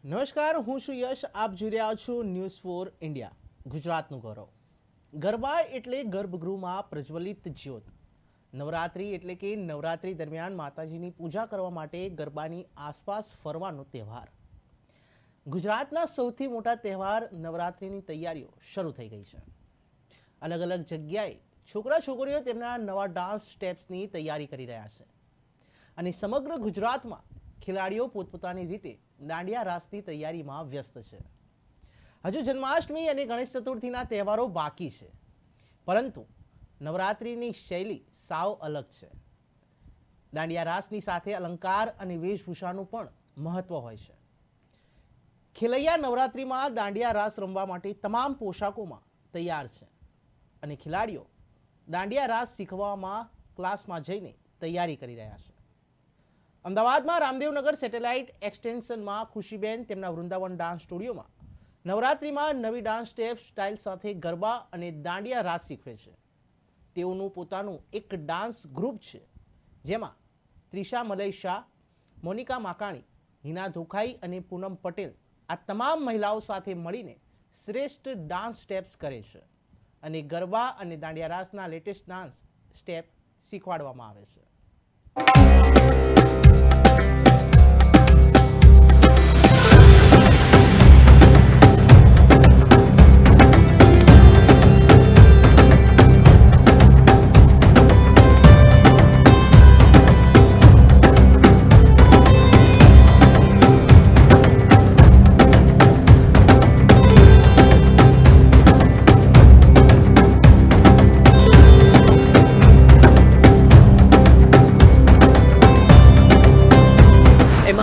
નમસ્કાર, હું છું યશ. આપ જોઈ રહ્યા છો ન્યૂઝ ફોર ઇન્ડિયા. ગુજરાતનું ગૌરવ. ગરબા એટલે ગર્ભગૃહમાં પ્રજ્વલિત જ્યોત. નવરાત્રિ એટલે કે નવરાત્રિ દરમિયાન માતાજીની પૂજા કરવા માટે ગરબાની આસપાસ ફરવાનો તહેવાર. ગુજરાતના સૌથી મોટા તહેવાર નવરાત્રિની તૈયારીઓ શરૂ થઈ ગઈ છે. અલગ અલગ જગ્યાએ છોકરા છોકરીઓ તેમના નવા ડાન્સ સ્ટેપ્સની તૈયારી કરી રહ્યા છે અને સમગ્ર ગુજરાતમાં ખેલાડીઓ પોતપોતાની રીતે દાંડિયા રાસની તૈયારીમાં વ્યસ્ત છે. હજુ જન્માષ્ટમી અને ગણેશ ચતુર્થીના તહેવારો બાકી છે, પરંતુ નવરાત્રિની શૈલી સાવ અલગ છે. દાંડિયા રાસની સાથે અલંકાર અને વેશભૂષાનું પણ મહત્વ હોય છે. ખેલૈયા નવરાત્રિમાં દાંડિયા રાસ રમવા માટે તમામ પોશાકોમાં તૈયાર છે અને ખેલાડીઓ દાંડિયા રાસ શીખવામાં ક્લાસમાં જઈને તૈયારી કરી રહ્યા છે. અમદાવાદમાં રામદેવનગર સેટેલાઇટ એક્સટેન્શનમાં ખુશીબેન તેમના વૃંદાવન ડાન્સ સ્ટુડિયોમાં નવરાત્રિમાં નવી ડાન્સ સ્ટેપ સ્ટાઇલ સાથે ગરબા અને દાંડિયા રાસ શીખવે છે. તેઓનું પોતાનું એક ડાન્સ ગ્રુપ છે, જેમાં ત્રિષા મલય શાહ, મોનિકા માકાણી, હિના ધોખાઈ અને પૂનમ પટેલ આ તમામ મહિલાઓ સાથે મળીને શ્રેષ્ઠ ડાન્સ સ્ટેપ્સ કરે છે અને ગરબા અને દાંડિયા રાસના લેટેસ્ટ ડાન્સ સ્ટેપ શીખવાડવામાં આવે છે.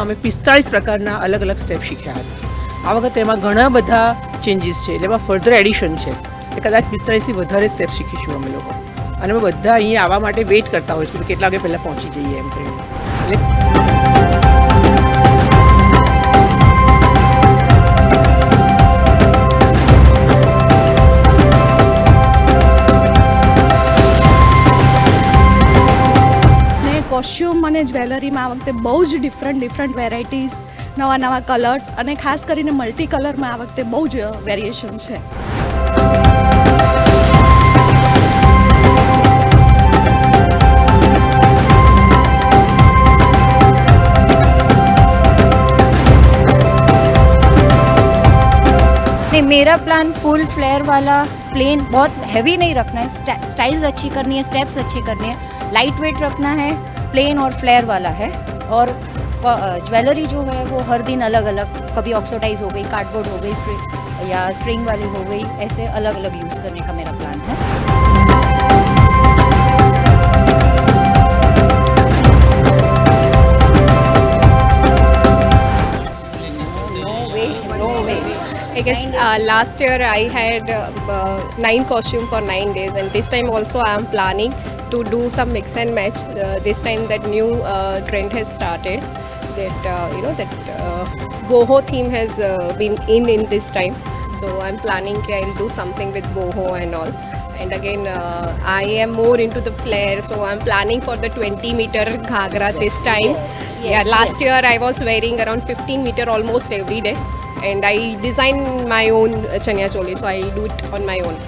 અમે 45 પ્રકારના અલગ અલગ સ્ટેપ શીખ્યા હતા. આ વખતે એમાં ઘણા બધા ચેન્જીસ છે, એટલે એમાં ફર્ધર એડિશન છે એટલે કદાચ 45થી વધારે સ્ટેપ શીખીશું અમે લોકો. અને અમે બધા અહીંયા આવવા માટે વેઇટ કરતા હોય છે કે કેટલા વાગે પહેલાં પહોંચી જઈએ એમ કરીને. કોસ્ચ્યુમ અને જ્વેલરીમાં આ વખતે બહુ જ ડિફરન્ટ વેરાયટીઝ, નવા કલર્સ અને ખાસ કરીને મલ્ટી કલરમાં આ વખતે બહુ જ વેરિએશન છે. नहीं, मेरा प्लान फुल फ्लेयर वाला प्लेन, बहुत हैवी नहीं रखना है, स्टाइल्स अच्छी करनी है, स्टेप्स अच्छी करनी है, लाइट वेट रखना है, प्लेन और फ्लेयर वाला है. और ज्वेलरी जो है वो हर दिन अलग अलग, कभी ऑक्सीडाइज हो गई, कार्डबोर्ड हो गई, या स्ट्रिंग वाली हो गई, ऐसे अलग अलग यूज़ करने का मेरा प्लान है. I guess last year I had 9 costume for 9 days, and this time also I am planning to do some mix and match. This time that new trend has started, that boho theme has been in this time, so I'm planning I'll do something with boho and all. And again I am more into the flare, so I'm planning for the 20-meter ghagra this time. Last year I was wearing around 15-meter almost every day, and I design my own chanya choli, so I do it on my own.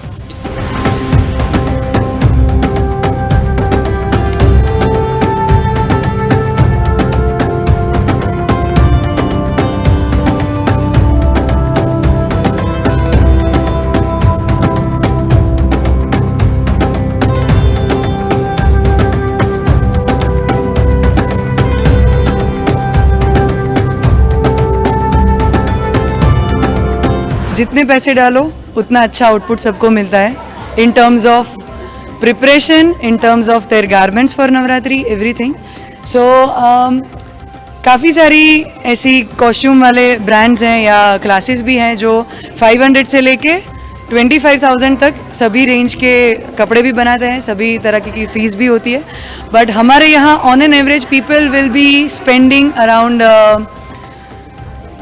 जितने पैसे डालो उतना अच्छा output सबको मिलता है, in terms of preparation, in terms of their garments for Navratri, everything. So काफ़ी सारी ऐसी कॉस्ट्यूम वाले ब्रांड्स हैं या क्लासेस भी हैं जो 500 से लेके 25,000 तक सभी रेंज के कपड़े भी बनाते हैं, सभी तरह की फ़ीस भी होती है. बट हमारे यहाँ on an average people will be spending around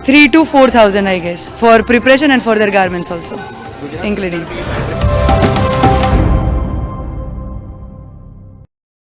3,000 to 4,000 I guess for preparation and for their garments also including.